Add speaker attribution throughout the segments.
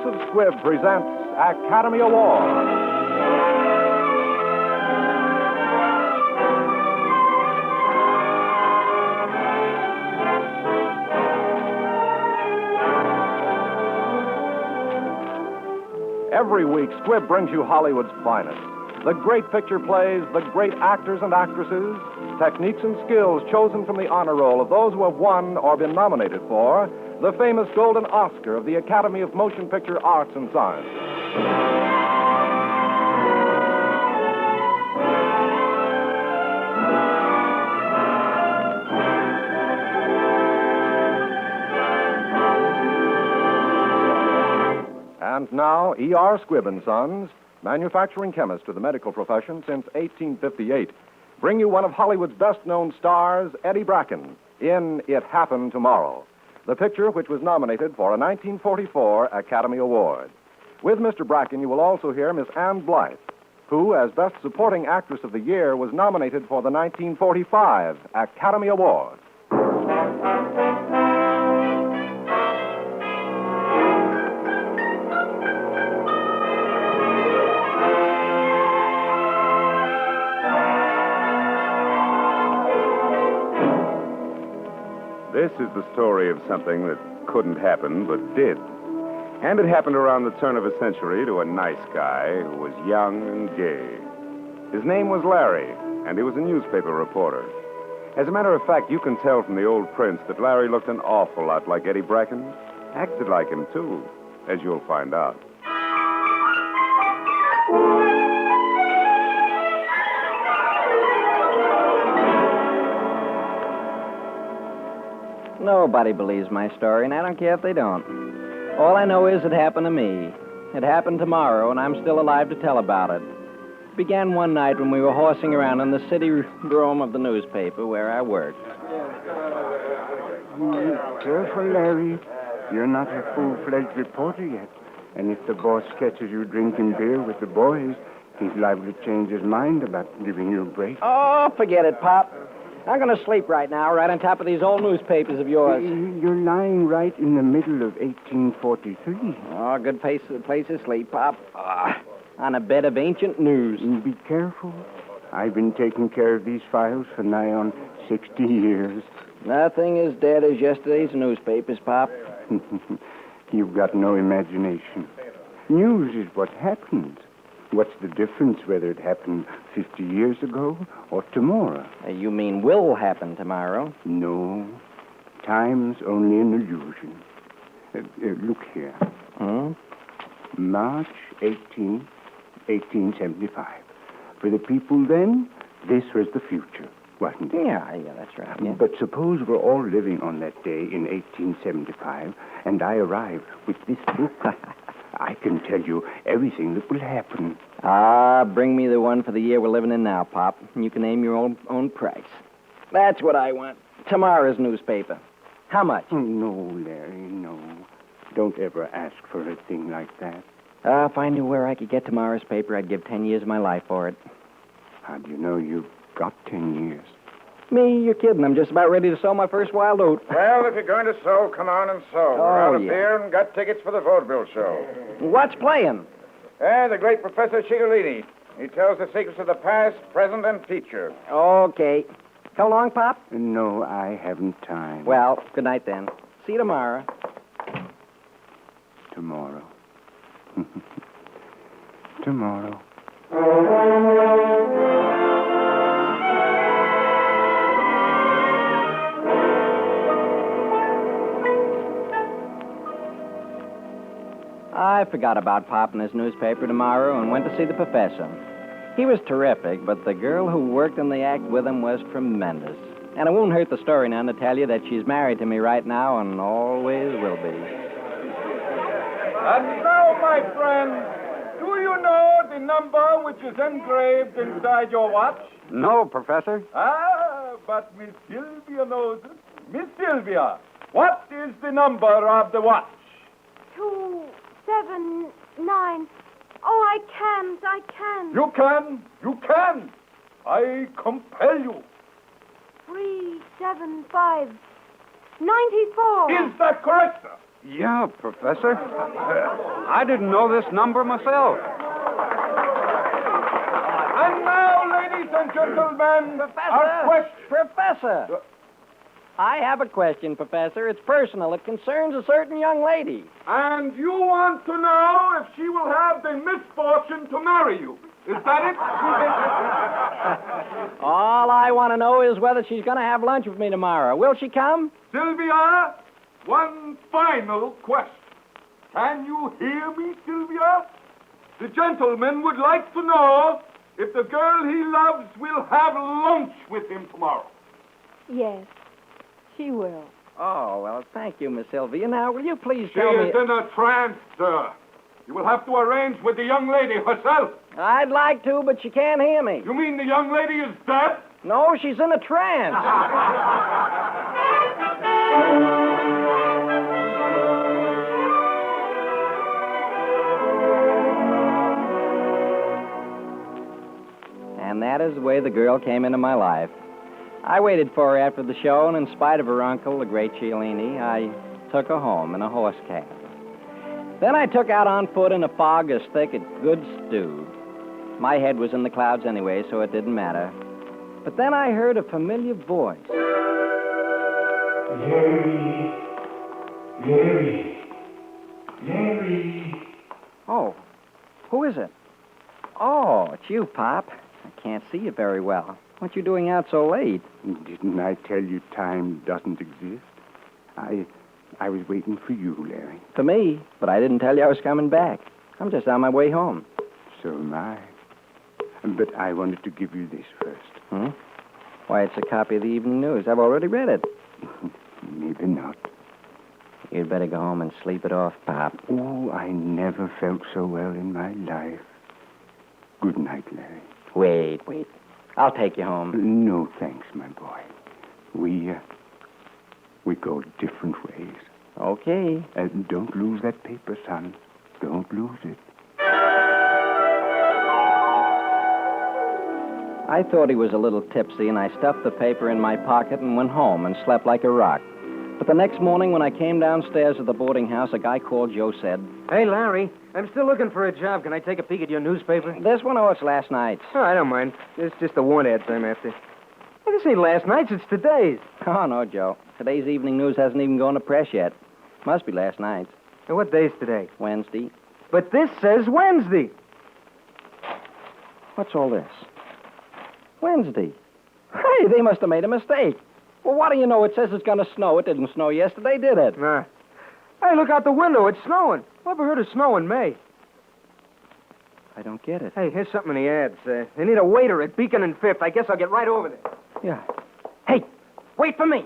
Speaker 1: Exclusive Squib presents Academy Award. Every week, Squib brings you Hollywood's finest. The great picture plays, the great actors and actresses, techniques and skills chosen from the honor roll of those who have won or been nominated for the famous Golden Oscar of the Academy of Motion Picture Arts and Sciences. And now, E.R. Squibb & Sons, manufacturing chemist to the medical profession since 1858, bring you one of Hollywood's best-known stars, Eddie Bracken, in It Happened Tomorrow, the picture which was nominated for a 1944 Academy Award. With Mr. Bracken, you will also hear Miss Ann Blythe, who, as Best Supporting Actress of the Year, was nominated for the 1945 Academy Award.
Speaker 2: This is the story of something that couldn't happen, but did. And it happened around the turn of a century to a nice guy who was young and gay. His name was Larry, and he was a newspaper reporter. As a matter of fact, you can tell from the old prints that Larry looked an awful lot like Eddie Bracken. Acted like him, too, as you'll find out.
Speaker 3: Nobody believes my story, and I don't care if they don't. All I know is it happened to me. It happened tomorrow, and I'm still alive to tell about it. It began one night when we were horsing around in the city room of the newspaper where I worked.
Speaker 4: Careful, Larry. You're not a full-fledged reporter yet. And if the boss catches you drinking beer with the boys, he's liable to change his mind about giving you a break.
Speaker 3: Oh, forget it, Pop. I'm going to sleep right now, right on top of these old newspapers of yours.
Speaker 4: You're lying right in the middle of 1843.
Speaker 3: Oh, good place to sleep, Pop. On a bed of ancient news.
Speaker 4: Be careful. I've been taking care of these files for nigh on 60 years.
Speaker 3: Nothing as dead as yesterday's newspapers, Pop.
Speaker 4: You've got no imagination. News is what happens. What's the difference whether it happened 50 years ago or tomorrow?
Speaker 3: You mean will happen tomorrow?
Speaker 4: No. Time's only an illusion. Look here. March 18th, 1875. For the people then, this was the future, wasn't it?
Speaker 3: Yeah, that's right. Yeah.
Speaker 4: But suppose we're all living on that day in 1875, and I arrive with this book. I can tell you everything that will happen.
Speaker 3: Bring me the one for the year we're living in now, Pop. And you can name your own price. That's what I want. Tomorrow's newspaper. How much?
Speaker 4: No, Larry, no. Don't ever ask for a thing like that.
Speaker 3: If I knew where I could get tomorrow's paper, I'd give 10 years of my life for it.
Speaker 4: How do you know you've got 10 years?
Speaker 3: Me? You're kidding. I'm just about ready to sow my first wild oat.
Speaker 5: Well, if you're going to sow, come on and sow. We're out of
Speaker 3: yeah.
Speaker 5: beer and got tickets for the vaudeville show.
Speaker 3: What's playing?
Speaker 5: The great Professor Cigarrini. He tells the secrets of the past, present, and future.
Speaker 3: Okay. How long, Pop?
Speaker 4: No, I haven't time.
Speaker 3: Well, good night then. See you tomorrow.
Speaker 4: Tomorrow. Tomorrow.
Speaker 3: I forgot about Pop and his newspaper tomorrow and went to see the professor. He was terrific, but the girl who worked in the act with him was tremendous. And it won't hurt the story none to tell you that she's married to me right now and always will be.
Speaker 5: And now, my friend, do you know the number which is engraved inside your watch?
Speaker 1: No, Professor.
Speaker 5: But Miss Sylvia knows it. Miss Sylvia, what is the number of the watch?
Speaker 6: 279. Oh, I can't.
Speaker 5: You can. I compel you.
Speaker 6: 375. 94.
Speaker 5: Is that correct, sir?
Speaker 4: Yeah, Professor. I didn't know this number myself.
Speaker 5: And now, ladies and gentlemen, our question.
Speaker 3: Professor! I have a question, Professor. It's personal. It concerns a certain young lady.
Speaker 5: And you want to know if she will have the misfortune to marry you. Is that it?
Speaker 3: All I want to know is whether she's going to have lunch with me tomorrow. Will she come?
Speaker 5: Sylvia, one final question. Can you hear me, Sylvia? The gentleman would like to know if the girl he loves will have lunch with him tomorrow.
Speaker 6: Yes, she will.
Speaker 3: Oh, well, thank you, Miss Sylvia. Now, will you please
Speaker 5: She
Speaker 3: tell me...
Speaker 5: is in a trance, sir. You will have to arrange with the young lady herself.
Speaker 3: I'd like to, but she can't hear me.
Speaker 5: You mean the young lady is dead?
Speaker 3: No, she's in a trance. And that is the way the girl came into my life. I waited for her after the show, and in spite of her uncle, the great Cialini, I took her home in a horse cab. Then I took out on foot in a fog as thick as good stew. My head was in the clouds anyway, so it didn't matter. But then I heard a familiar voice.
Speaker 4: Larry. Larry. Larry.
Speaker 3: Oh, who is it? Oh, it's you, Pop. I can't see you very well. What you doing out so late?
Speaker 4: Didn't I tell you time doesn't exist? I was waiting for you, Larry.
Speaker 3: For me, but I didn't tell you I was coming back. I'm just on my way home.
Speaker 4: So am I. But I wanted to give you this first.
Speaker 3: Hmm? Why, it's a copy of the Evening News. I've already read it.
Speaker 4: Maybe not.
Speaker 3: You'd better go home and sleep it off, Pop.
Speaker 4: Oh, I never felt so well in my life. Good night, Larry.
Speaker 3: Wait. I'll take you home.
Speaker 4: No, thanks, my boy. We go different ways.
Speaker 3: Okay.
Speaker 4: Don't lose that paper, son. Don't lose it.
Speaker 3: I thought he was a little tipsy, and I stuffed the paper in my pocket and went home and slept like a rock. But the next morning, when I came downstairs at the boarding house, a guy called Joe said,
Speaker 7: Hey, Larry, I'm still looking for a job. Can I take a peek at your newspaper?
Speaker 3: "This one, or it's last night's?"
Speaker 7: Oh, I don't mind. It's just the want ads I'm after. Hey, this ain't last night's, it's today's.
Speaker 3: Oh, no, Joe. Today's Evening News hasn't even gone to press yet. Must be last night's.
Speaker 7: And what day's today?
Speaker 3: Wednesday.
Speaker 7: But this says Wednesday.
Speaker 3: What's all this? Wednesday. Hey, they must have made a mistake. Well, what do you know? It says it's going to snow. It didn't snow yesterday, did it?
Speaker 7: Nah. Hey, look out the window. It's snowing. Never heard of snow in May.
Speaker 3: I don't get it.
Speaker 7: Hey, here's something in the ads. They need a waiter at Beacon and Fifth. I guess I'll get right over there.
Speaker 3: Yeah. Hey, wait for me.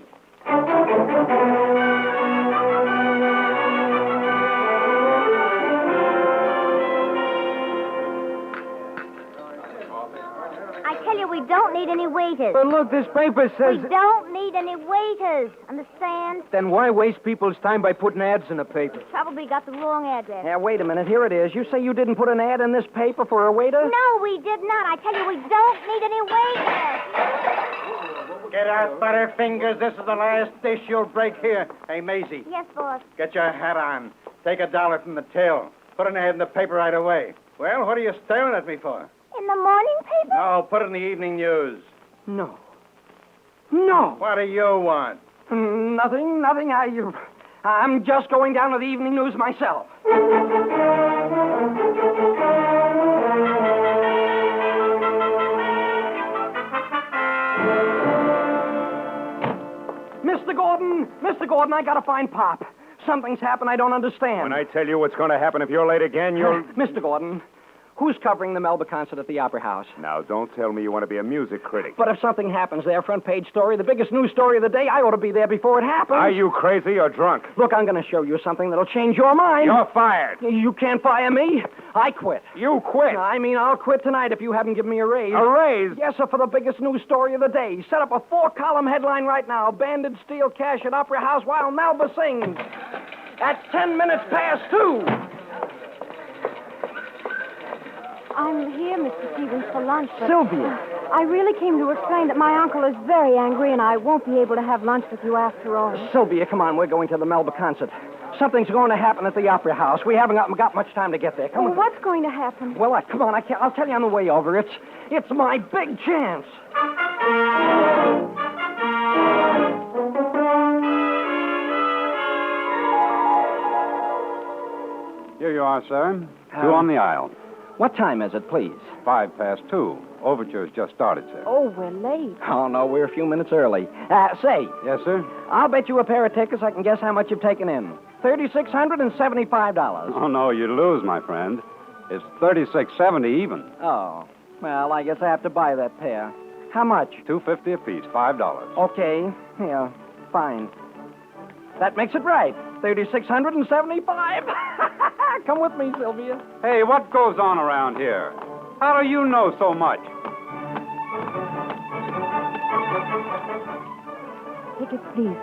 Speaker 6: I tell you, we don't need any waiters.
Speaker 7: But look, this paper
Speaker 6: We
Speaker 7: says...
Speaker 6: don't need any waiters. Understand?
Speaker 7: Then why waste people's time by putting ads in the paper?
Speaker 6: Probably got the wrong address.
Speaker 3: Yeah, wait a minute. Here it is. You say you didn't put an ad in this paper for a waiter?
Speaker 6: No, we did not. I tell you, we don't need any waiters.
Speaker 8: Get out, Butterfingers. This is the last dish you'll break here. Hey, Maisie,
Speaker 6: Yes, boss.
Speaker 8: get your hat on. Take $1 from the till. Put an ad in the paper right away. Well, what are you staring at me for?
Speaker 6: In the morning paper?
Speaker 8: No, put it in the evening news.
Speaker 3: No. No.
Speaker 8: What do you want?
Speaker 3: Nothing. I'm just going down to the Evening News myself. Mr. Gordon, I gotta find Pop. Something's happened I don't understand.
Speaker 2: When I tell you what's going to happen if you're late again, you'll...
Speaker 3: Mr. Gordon, who's covering the Melba concert at the Opera House?
Speaker 2: Now, don't tell me you want to be a music critic.
Speaker 3: But if something happens there, front page story, the biggest news story of the day, I ought to be there before it happens.
Speaker 2: Are you crazy or drunk?
Speaker 3: Look, I'm going to show you something that'll change your mind.
Speaker 2: You're fired.
Speaker 3: You can't fire me. I quit.
Speaker 2: You quit.
Speaker 3: I mean, I'll quit tonight if you haven't given me a raise.
Speaker 2: A raise?
Speaker 3: Yes, sir, for the biggest news story of the day. Set up a 4-column headline right now. Banded steal cash at Opera House while Melba sings. At 2.
Speaker 6: I'm here, Mr. Stevens, for lunch, but...
Speaker 3: Sylvia.
Speaker 6: I really came to explain that my uncle is very angry and I won't be able to have lunch with you after all.
Speaker 3: Sylvia, come on. We're going to the Melba concert. Something's going to happen at the Opera House. We haven't got much time to get there. Come on.
Speaker 6: What's going to happen?
Speaker 3: Well, come on. I'll tell you on the way over. It's my big chance.
Speaker 9: Here you are, sir. Two on the aisle.
Speaker 3: What time is it, please?
Speaker 9: 2:05. Overture's just started, sir.
Speaker 6: Oh, we're late.
Speaker 3: Oh, no, we're a few minutes early. Say,
Speaker 9: Yes, sir?
Speaker 3: I'll bet you a pair of tickets I can guess how much you've taken in. $3,675.
Speaker 9: Oh, no, you lose, my friend. It's $36.70 even.
Speaker 3: Oh, well, I guess I have to buy that pair. How much?
Speaker 9: $2.50 apiece, $5.
Speaker 3: Okay, yeah, fine. That makes it right. $3,675. Come with me, Sylvia.
Speaker 9: Hey, what goes on around here? How do you know so much?
Speaker 6: Tickets, please.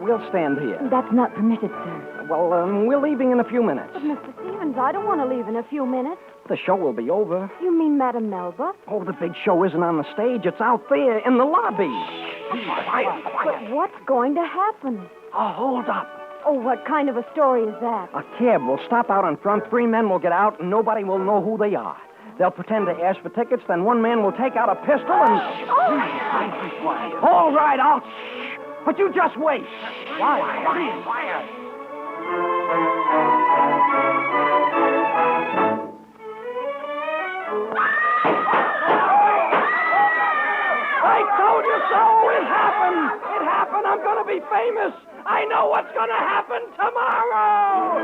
Speaker 3: We'll stand here.
Speaker 6: That's not permitted, sir.
Speaker 3: Well, we're leaving in a few minutes.
Speaker 6: But, Mr. Stevens, I don't want to leave in a few minutes.
Speaker 3: The show will be over.
Speaker 6: You mean Madame Melba?
Speaker 3: Oh, the big show isn't on the stage. It's out there in the lobby. Quiet.
Speaker 6: But what's going to happen?
Speaker 3: Oh, hold up.
Speaker 6: Oh, what kind of a story is that?
Speaker 3: A cab will stop out in front, 3 men will get out, and nobody will know who they are. They'll pretend to ask for tickets, then one man will take out a pistol and...
Speaker 6: Oh!
Speaker 3: All right, I'll... But you just wait. Quiet. I told you so! It happened! It happened! I'm gonna be famous! I know what's gonna happen tomorrow!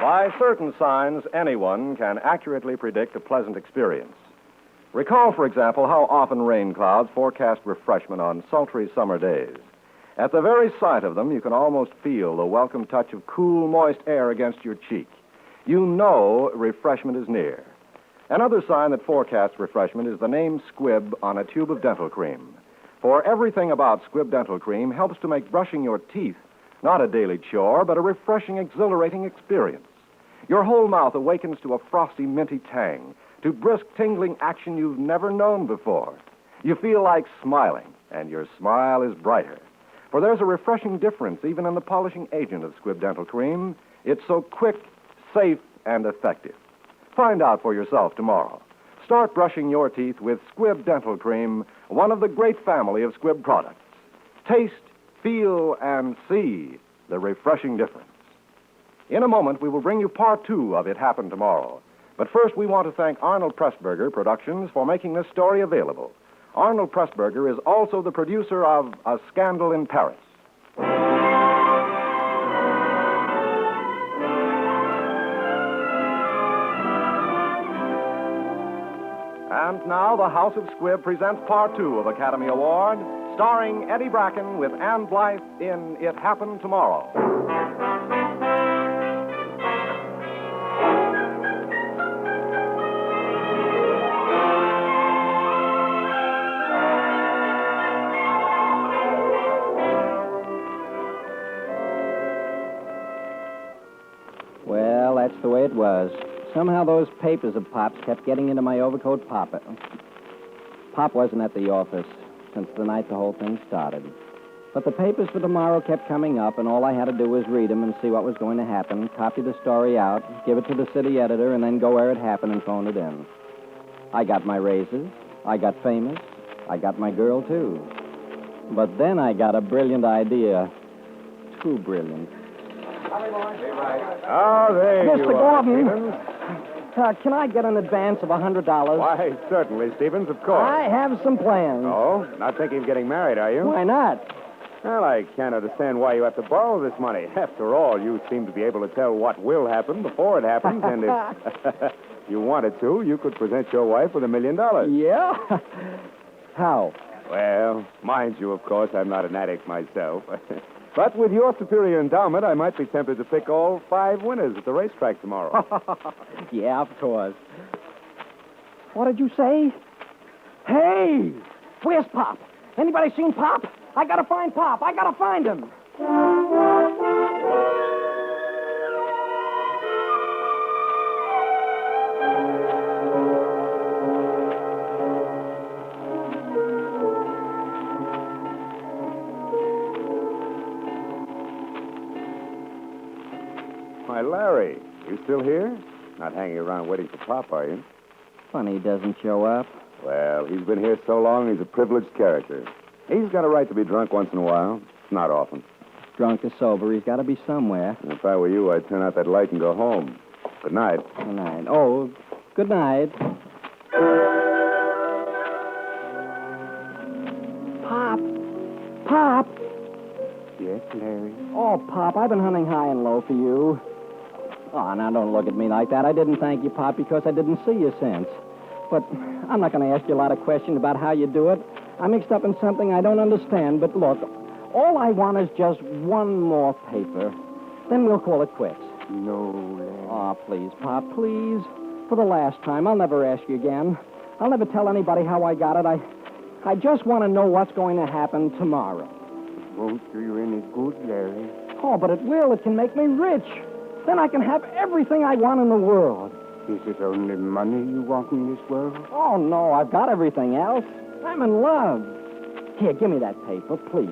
Speaker 1: By certain signs, anyone can accurately predict a pleasant experience. Recall, for example, how often rain clouds forecast refreshment on sultry summer days. At the very sight of them, you can almost feel the welcome touch of cool, moist air against your cheek. You know refreshment is near. Another sign that forecasts refreshment is the name Squib on a tube of dental cream. For everything about Squib dental cream helps to make brushing your teeth not a daily chore, but a refreshing, exhilarating experience. Your whole mouth awakens to a frosty, minty tang, to brisk, tingling action you've never known before. You feel like smiling, and your smile is brighter. For there's a refreshing difference even in the polishing agent of Squib dental cream. It's so quick, safe, and effective. Find out for yourself tomorrow. Start brushing your teeth with Squib dental cream, one of the great family of Squib products. Taste, feel, and see the refreshing difference. In a moment, we will bring you part 2 of It Happened Tomorrow. But first, we want to thank Arnold Pressburger Productions for making this story available. Arnold Pressburger is also the producer of A Scandal in Paris. And now, the House of Squib presents part 2 of Academy Award, starring Eddie Bracken with Ann Blythe in It Happened Tomorrow.
Speaker 3: Well, that's the way it was. Somehow those papers of Pop's kept getting into my overcoat pocket. Pop wasn't at the office since the night the whole thing started. But the papers for tomorrow kept coming up, and all I had to do was read them and see what was going to happen, copy the story out, give it to the city editor, and then go where it happened and phone it in. I got my raises. I got famous. I got my girl, too. But then I got a brilliant idea. Too brilliant.
Speaker 2: Oh, there you
Speaker 3: Mr.
Speaker 2: are,
Speaker 3: Gordon.
Speaker 2: Stevens.
Speaker 3: Can I get an advance of $100?
Speaker 2: Why, certainly, Stevens, of course.
Speaker 3: I have some plans.
Speaker 2: Oh, not thinking of getting married, are you?
Speaker 3: Why not?
Speaker 2: Well, I can't understand why you have to borrow this money. After all, you seem to be able to tell what will happen before it happens, and if you wanted to, you could present your wife with $1 million.
Speaker 3: Yeah? How?
Speaker 2: Well, mind you, of course, I'm not an addict myself. But with your superior endowment, I might be tempted to pick all 5 winners at the racetrack tomorrow.
Speaker 3: Yeah, of course. What did you say? Hey! Where's Pop? Anybody seen Pop? I gotta find Pop. I gotta find him.
Speaker 2: Why, Larry, you still here? Not hanging around waiting for Pop, are you?
Speaker 3: Funny he doesn't show up.
Speaker 2: Well, he's been here so long, he's a privileged character. He's got a right to be drunk once in a while. Not often.
Speaker 3: Drunk or sober, he's got to be somewhere.
Speaker 2: And if I were you, I'd turn out that light and go home. Good night.
Speaker 3: Good night. Oh, good night. Pop. Pop.
Speaker 4: Yes, Larry.
Speaker 3: Oh, Pop, I've been hunting high and low for you. Oh, now don't look at me like that. I didn't thank you, Pop, because I didn't see you since. But I'm not going to ask you a lot of questions about how you do it. I'm mixed up in something I don't understand. But look, all I want is just one more paper. Then we'll call it quits.
Speaker 4: No, Larry.
Speaker 3: Oh, please, Pop, please. For the last time, I'll never ask you again. I'll never tell anybody how I got it. I just want to know what's going to happen tomorrow.
Speaker 4: It won't do you any good, Larry.
Speaker 3: Oh, but it will. It can make me rich. Then I can have everything I want in the world.
Speaker 4: Is it only money you want in this world?
Speaker 3: Oh, no, I've got everything else. I'm in love. Here, give me that paper, please.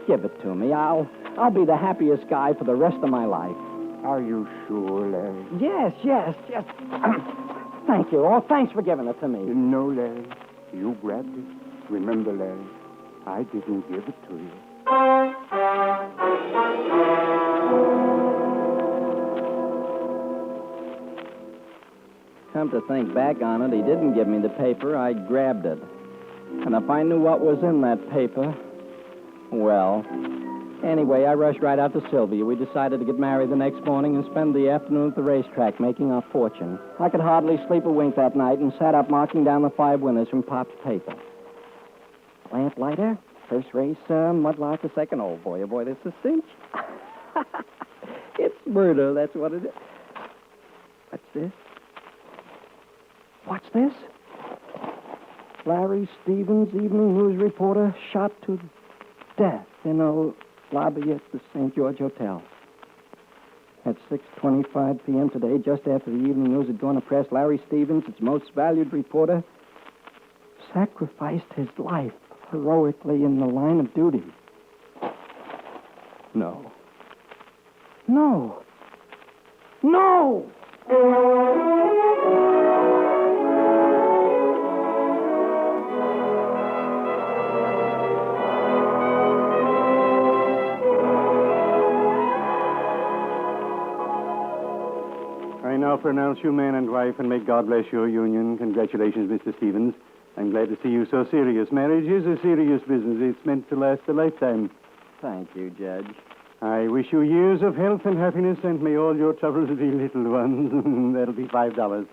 Speaker 3: Give it to me. I'll be the happiest guy for the rest of my life.
Speaker 4: Are you sure, Larry?
Speaker 3: Yes. Thank you. Oh, thanks for giving it to me.
Speaker 4: No, Larry. You grabbed it. Remember, Larry, I didn't give it to you.
Speaker 3: Come to think back on it, he didn't give me the paper. I grabbed it. And if I knew what was in that paper, well... Anyway, I rushed right out to Sylvia. We decided to get married the next morning and spend the afternoon at the racetrack making our fortune. I could hardly sleep a wink that night and sat up marking down the 5 winners from Pop's paper. Lamplighter, first race, Mudlark, second. Oh, boy, this is a cinch. It's murder, that's what it is. What's this? What's this? Larry Stevens, Evening News reporter, shot to death in a lobby at the St. George Hotel. At 6:25 p.m. today, just after the Evening News had gone to press, Larry Stevens, its most valued reporter, sacrificed his life heroically in the line of duty. No.
Speaker 10: I now pronounce you man and wife, and may God bless your union. Congratulations, Mr. Stevens. I'm glad to see you so serious. Marriage is a serious business. It's meant to last a lifetime.
Speaker 3: Thank you, Judge.
Speaker 10: I wish you years of health and happiness, and may all your troubles be little ones. That'll be $5.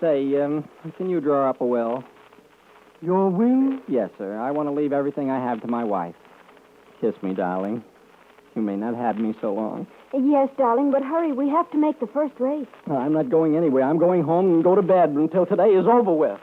Speaker 3: Say, can you draw up a will?
Speaker 10: Your will?
Speaker 3: Yes, sir. I want to leave everything I have to my wife. Kiss me, darling. You may not have me so long.
Speaker 6: Yes, darling, but hurry. We have to make the first race.
Speaker 3: I'm not going anywhere. I'm going home and go to bed until today is over with.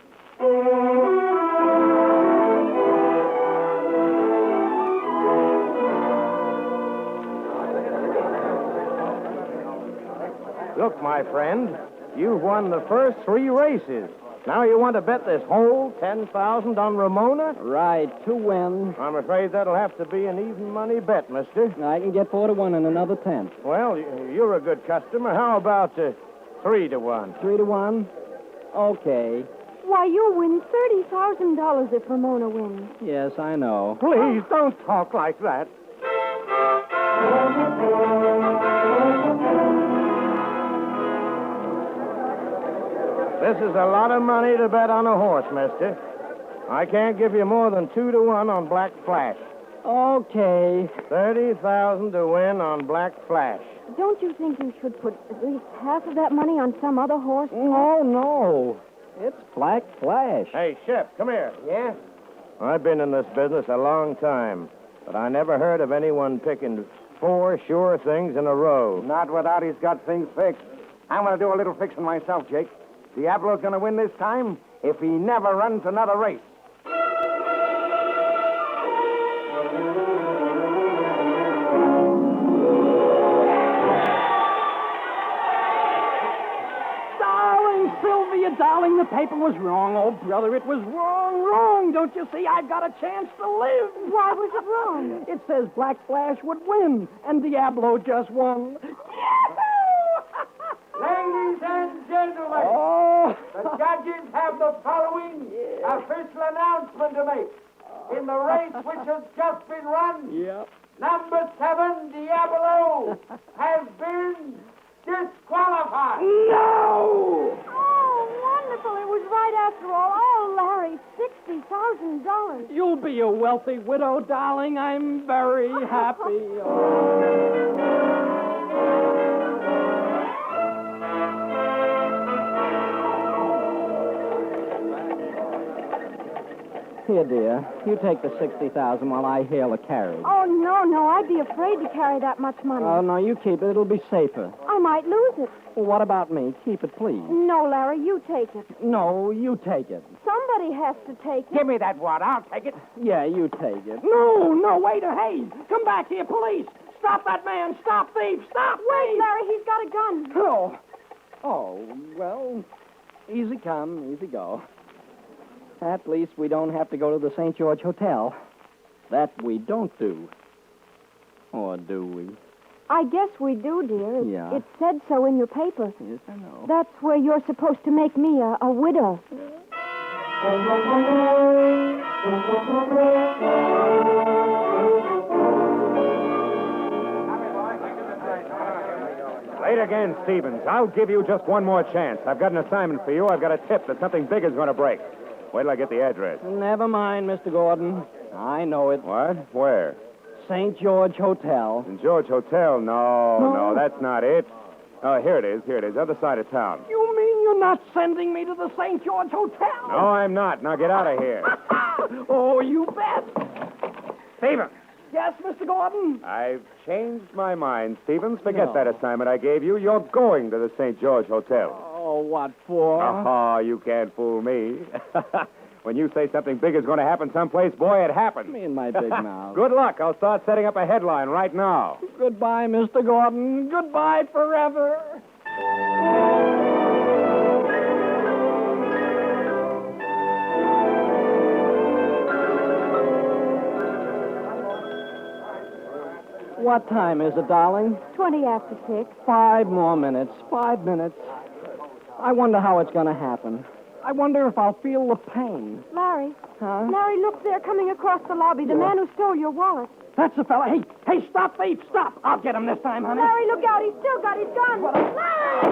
Speaker 7: Look, my friend, you've won the first 3 races. Now you want to bet this whole $10,000 on Ramona?
Speaker 3: Right, to win.
Speaker 7: I'm afraid that'll have to be an even money bet, mister.
Speaker 3: I can get 4 to 1 and another 10.
Speaker 7: Well, you're a good customer. How about 3 to 1?
Speaker 3: 3 to 1? Okay.
Speaker 6: Why, you'll win $30,000 if Ramona wins.
Speaker 3: Yes, I know.
Speaker 7: Please, don't talk like that. This is a lot of money to bet on a horse, mister. I can't give you more than 2 to 1 on Black Flash.
Speaker 3: Okay.
Speaker 7: 30,000 to win on Black Flash.
Speaker 6: Don't you think you should put at least half of that money on some other horse?
Speaker 3: No. It's Black Flash.
Speaker 7: Hey, Shep, come here.
Speaker 3: Yeah?
Speaker 7: I've been in this business a long time, but I never heard of anyone picking 4 sure things in a row.
Speaker 8: Not without he's got things fixed. I'm going to do a little fixing myself, Jake. Diablo's going to win this time if he never runs another race.
Speaker 11: Sylvia, darling, the paper was wrong. Oh, brother, it was wrong. Don't you see? I've got a chance to live.
Speaker 6: Why was it wrong?
Speaker 11: It says Black Flash would win, and Diablo just won.
Speaker 5: Ladies and gentlemen, the judges have the following official announcement to make. In the race which has just been run, number 7, Diablo, has been disqualified.
Speaker 11: No!
Speaker 6: Oh, wonderful. It was right after all. Oh, Larry, $60,000.
Speaker 11: You'll be a wealthy widow, darling. I'm very happy.
Speaker 3: Here, dear. You take the $60,000 while I hail a carriage.
Speaker 6: Oh, no. I'd be afraid to carry that much money.
Speaker 3: Oh, no, you keep it. It'll be safer.
Speaker 6: I might lose it.
Speaker 3: Well, what about me? Keep it, please.
Speaker 6: No, Larry, you take it.
Speaker 3: No, you take it.
Speaker 6: Somebody has to take it.
Speaker 8: Give me that wad. I'll take it.
Speaker 3: Yeah, you take it.
Speaker 11: No, wait, hey. Come back here, police. Stop that man. Stop thief. Stop
Speaker 6: Wait,
Speaker 11: thief.
Speaker 6: Larry, he's got a gun.
Speaker 3: Oh, well, easy come, easy go. At least we don't have to go to the St. George Hotel. That we don't do. Or do we?
Speaker 6: I guess we do, dear.
Speaker 3: Yeah.
Speaker 6: It said so in your paper.
Speaker 3: Yes, I know.
Speaker 6: That's where you're supposed to make me a widow.
Speaker 2: Late again, Stevens. I'll give you just one more chance. I've got an assignment for you. I've got a tip that something big is going to break. Wait till I get the address.
Speaker 3: Never mind, Mr. Gordon. I know it.
Speaker 2: What? Where?
Speaker 3: St. George Hotel.
Speaker 2: St. George Hotel? No, that's not it. Oh, here it is. Other side of town.
Speaker 11: You mean you're not sending me to the St. George Hotel?
Speaker 2: No, I'm not. Now get out of here.
Speaker 11: Oh, you bet.
Speaker 8: Stephen.
Speaker 11: Yes, Mr. Gordon?
Speaker 2: I've changed my mind, Stevens. Forget that assignment I gave you. You're going to the St. George Hotel.
Speaker 3: Oh, what for?
Speaker 2: Oh, you can't fool me. When you say something big is going to happen someplace, boy, it happens.
Speaker 3: Me and my big mouth.
Speaker 2: Good luck. I'll start setting up a headline right now.
Speaker 3: Goodbye, Mr. Gordon. Goodbye forever. What time is it, darling?
Speaker 6: 20 after 6.
Speaker 3: 5 more minutes. 5 minutes. I wonder how it's going to happen. I wonder if I'll feel the pain.
Speaker 6: Larry.
Speaker 3: Huh?
Speaker 6: Larry, look there coming across the lobby. The man who stole your wallet.
Speaker 11: That's the fella. Hey, stop, thief, stop. I'll get him this time, honey.
Speaker 6: Larry, look out. He's still got his gun. Larry!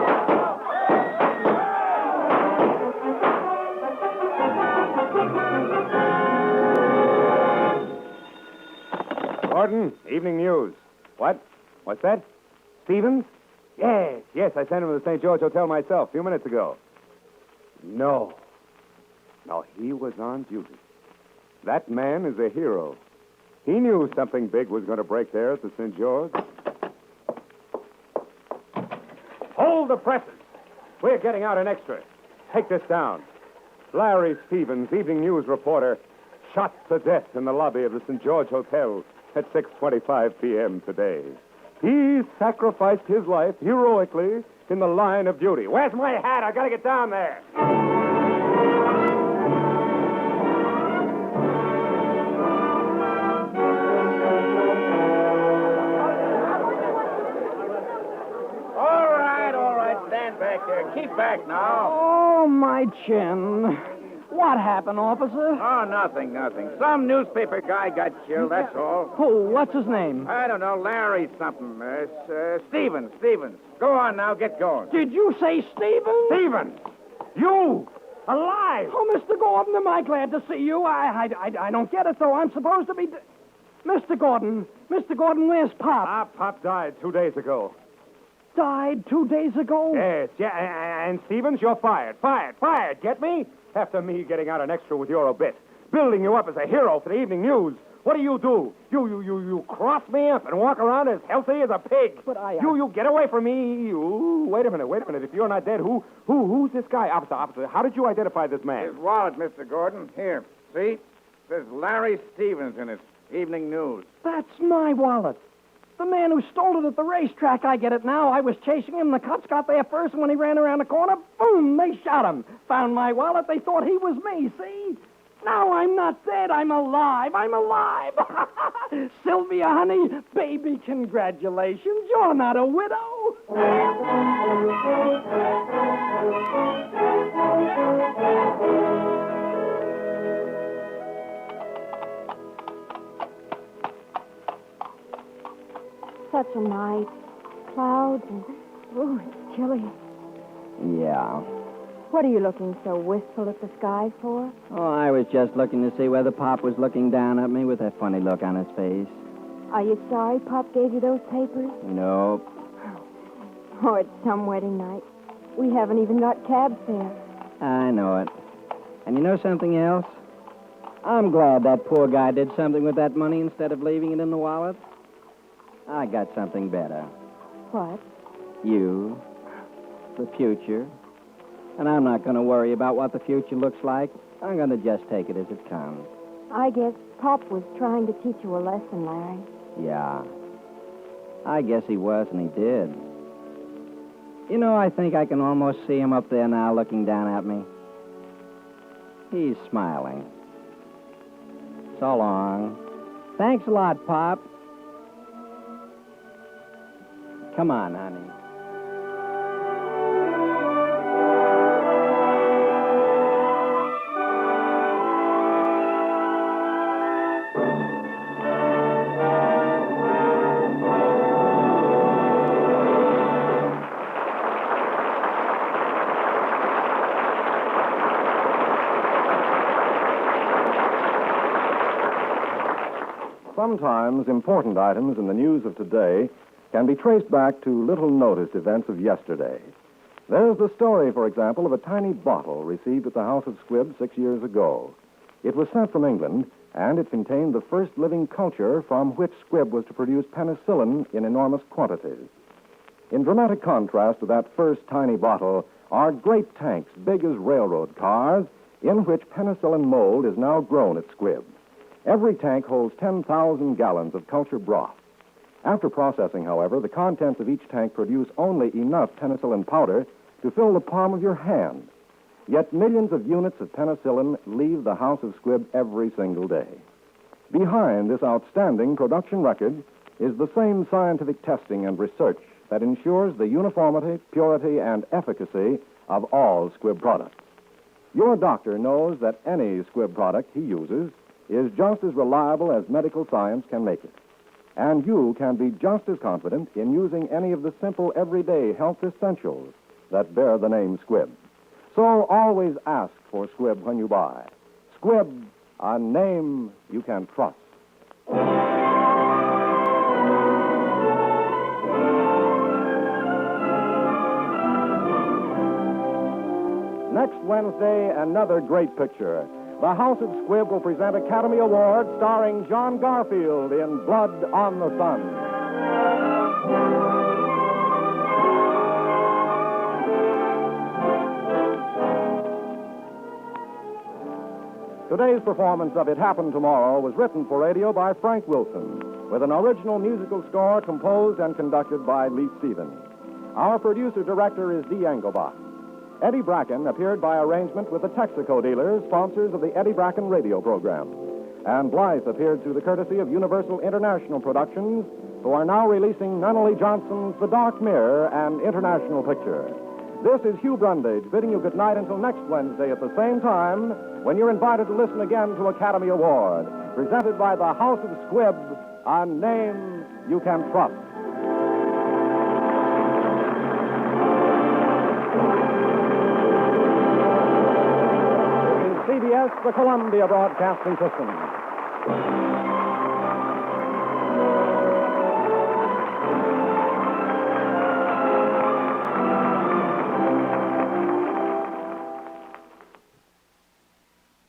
Speaker 2: Gordon, evening news. What? What's that? Stevens? Yes, I sent him to the St. George Hotel myself a few minutes ago. No, he was on duty. That man is a hero. He knew something big was going to break there at the St. George. Hold the presses. We're getting out an extra. Take this down. Larry Stevens, evening news reporter, shot to death in the lobby of the St. George Hotel at 6:25 p.m. today. He sacrificed his life heroically in the line of duty. Where's my hat? I got to get down there.
Speaker 8: All right. Stand back there. Keep back now.
Speaker 11: Oh, my chin. What happened, officer?
Speaker 8: Oh, nothing. Some newspaper guy got killed, that's all.
Speaker 11: Oh, what's his name?
Speaker 8: I don't know, Larry something. Stevens. Go on now, get going.
Speaker 11: Did you say Stevens?
Speaker 8: Stevens! You! Alive!
Speaker 11: Oh, Mr. Gordon, am I glad to see you? I don't get it, though. I'm supposed to be... Mr. Gordon, where's Pop?
Speaker 2: Pop died 2 days ago.
Speaker 11: Died 2 days ago?
Speaker 2: Yes, and Stevens, you're fired. Fired. Get me? After me getting out an extra with your obit.
Speaker 8: building you up as a hero for the evening news. What do? You cross me up and walk around as healthy as a pig.
Speaker 11: But I...
Speaker 8: You get away from me. Wait a minute. If you're not dead, who's this guy? Officer, how did you identify this man?
Speaker 7: His wallet, Mr. Gordon. Here, see? Says Larry Stevens in its evening news.
Speaker 11: That's my wallet. The man who stole it at the racetrack. I get it now. I was chasing him. The cops got there first, and when he ran around the corner, boom, they shot him. Found my wallet. They thought he was me, see? Now I'm not dead. I'm alive. Sylvia, honey, baby, congratulations. You're not a widow.
Speaker 6: Such a night. Clouds and... Oh, it's chilly.
Speaker 3: Yeah.
Speaker 6: What are you looking so wistful at the sky for?
Speaker 3: Oh, I was just looking to see whether Pop was looking down at me with that funny look on his face.
Speaker 6: Are you sorry Pop gave you those papers?
Speaker 3: Nope.
Speaker 6: Oh, it's some wedding night. We haven't even got cab fare.
Speaker 3: I know it. And you know something else? I'm glad that poor guy did something with that money instead of leaving it in the wallet. I got something better.
Speaker 6: What?
Speaker 3: You. The future. And I'm not going to worry about what the future looks like. I'm going to just take it as it comes.
Speaker 6: I guess Pop was trying to teach you a lesson, Larry.
Speaker 3: Yeah. I guess he was, and he did. You know, I think I can almost see him up there now looking down at me. He's smiling. So long. Thanks a lot, Pop. Come on, honey.
Speaker 1: Sometimes important items in the news of today can be traced back to little-noticed events of yesterday. There's the story, for example, of a tiny bottle received at the house of Squibb 6 years ago. It was sent from England, and it contained the first living culture from which Squibb was to produce penicillin in enormous quantities. In dramatic contrast to that first tiny bottle are great tanks, big as railroad cars, in which penicillin mold is now grown at Squibb. Every tank holds 10,000 gallons of culture broth. After processing, however, the contents of each tank produce only enough penicillin powder to fill the palm of your hand. Yet millions of units of penicillin leave the house of Squibb every single day. Behind this outstanding production record is the same scientific testing and research that ensures the uniformity, purity, and efficacy of all Squibb products. Your doctor knows that any Squibb product he uses is just as reliable as medical science can make it. And you can be just as confident in using any of the simple everyday health essentials that bear the name Squibb. So always ask for Squibb when you buy. Squibb, a name you can trust. Next Wednesday, another great picture. The House of Squibb will present Academy Award starring John Garfield in Blood on the Sun. Today's performance of It Happened Tomorrow was written for radio by Frank Wilson, with an original musical score composed and conducted by Lee Stevens. Our producer-director is Dee Engelbach. Eddie Bracken appeared by arrangement with the Texaco dealers, sponsors of the Eddie Bracken radio program. And Blythe appeared through the courtesy of Universal International Productions, who are now releasing Nunnally Johnson's The Dark Mirror, an international picture. This is Hugh Brundage bidding you good night until next Wednesday at the same time, when you're invited to listen again to Academy Award, presented by the House of Squibb, a name you can trust. CBS, the Columbia Broadcasting System.